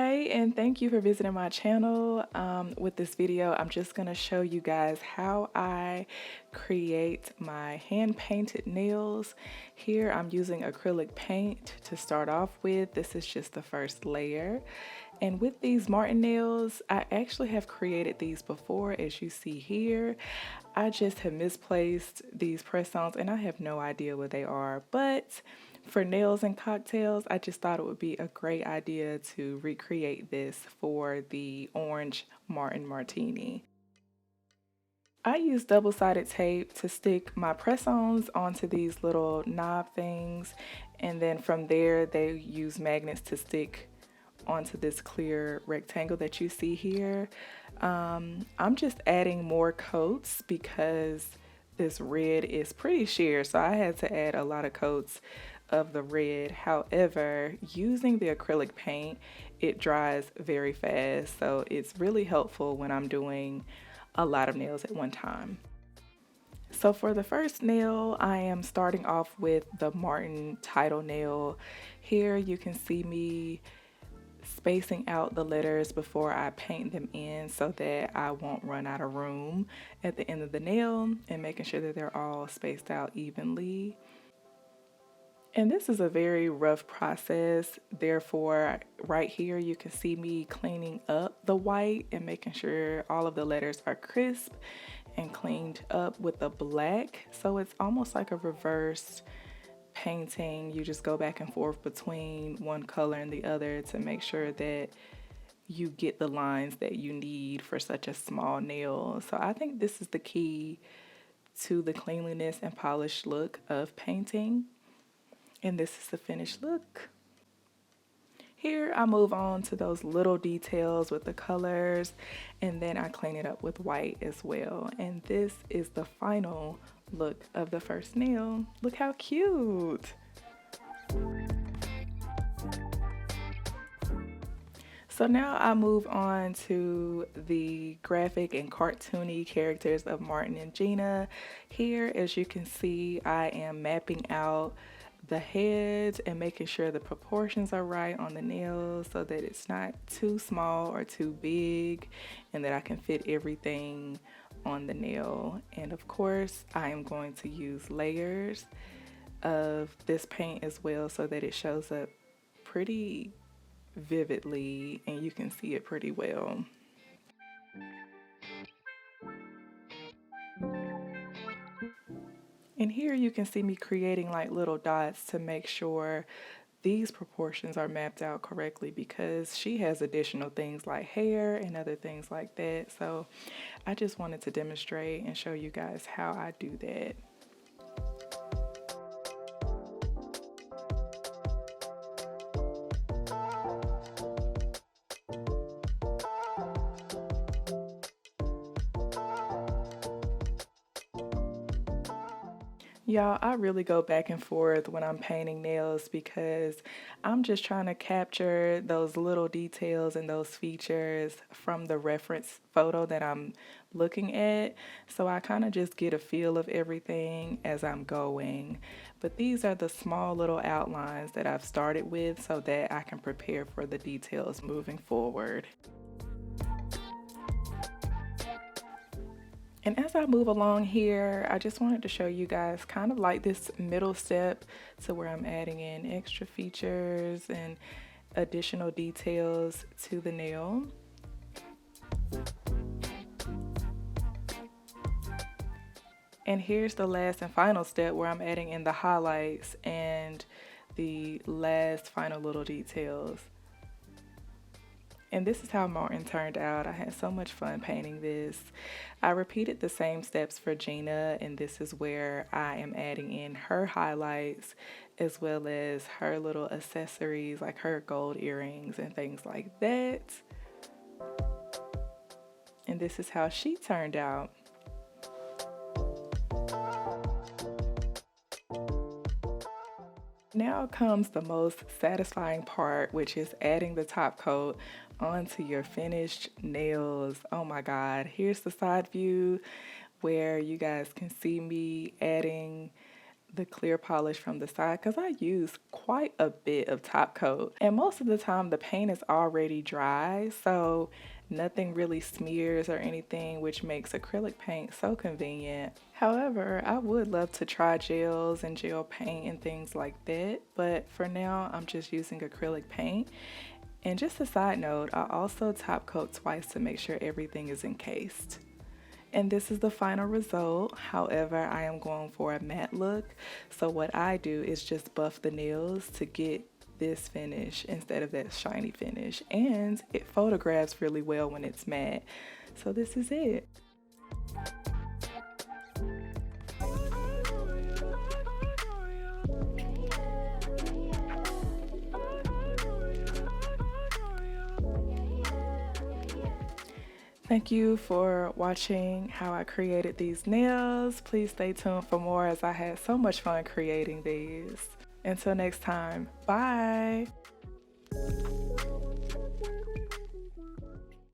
Hi, and thank you for visiting my channel. With this video, I'm just going to show you guys how I create my hand-painted nails. Here, I'm using acrylic paint to start off with. This is just the first layer. And with these Martin nails, I actually have created these before, as you see here. I just have misplaced these press-ons, and I have no idea what they are, but for nails and cocktails, I just thought it would be a great idea to recreate this for the orange Martin Martini. I use double-sided tape to stick my press-ons onto these little knob things, and then from there they use magnets to stick onto this clear rectangle that you see here. I'm just adding more coats because this red is pretty sheer, so I had to add a lot of coats of the red. However, using the acrylic paint, it dries very fast, so it's really helpful when I'm doing a lot of nails at one time. So for the first nail, I am starting off with the Martin title nail. Here you can see me spacing out the letters before I paint them in so that I won't run out of room at the end of the nail, and making sure that they're all spaced out evenly. And this is a very rough process, therefore right here you can see me cleaning up the white and making sure all of the letters are crisp and cleaned up with the black. So it's almost like a reverse painting. You just go back and forth between one color and the other to make sure that you get the lines that you need for such a small nail. So I think this is the key to the cleanliness and polished look of painting. And this is the finished look. Here I move on to those little details with the colors, and then I clean it up with white as well. And this is the final look of the first nail. Look how cute. So now I move on to the graphic and cartoony characters of Martin and Gina. Here, as you can see, I am mapping out the heads and making sure the proportions are right on the nails so that it's not too small or too big, and that I can fit everything on the nail. And of course, I am going to use layers of this paint as well so that it shows up pretty vividly and you can see it pretty well. And here you can see me creating like little dots to make sure these proportions are mapped out correctly, because she has additional things like hair and other things like that. So I just wanted to demonstrate and show you guys how I do that. Y'all, I really go back and forth when I'm painting nails because I'm just trying to capture those little details and those features from the reference photo that I'm looking at. So I kind of just get a feel of everything as I'm going. But these are the small little outlines that I've started with so that I can prepare for the details moving forward. And as I move along here, I just wanted to show you guys kind of like this middle step to where I'm adding in extra features and additional details to the nail. And here's the last and final step where I'm adding in the highlights and the last final little details. And this is how Martin turned out. I had so much fun painting this. I repeated the same steps for Gina, and this is where I am adding in her highlights as well as her little accessories like her gold earrings and things like that. And this is how she turned out. Now comes the most satisfying part, which is adding the top coat onto your finished nails. Oh my God, here's the side view where you guys can see me adding the clear polish from the side because I use quite a bit of top coat, and most of the time the paint is already dry, so nothing really smears or anything, which makes acrylic paint so convenient. However, I would love to try gels and gel paint and things like that, but for now I'm just using acrylic paint. And just a side note, I also top coat twice to make sure everything is encased. And this is the final result. However, I am going for a matte look. So what I do is just buff the nails to get this finish instead of that shiny finish. And it photographs really well when it's matte. So this is it. Thank you for watching how I created these nails. Please stay tuned for more as I had so much fun creating these. Until next time, bye.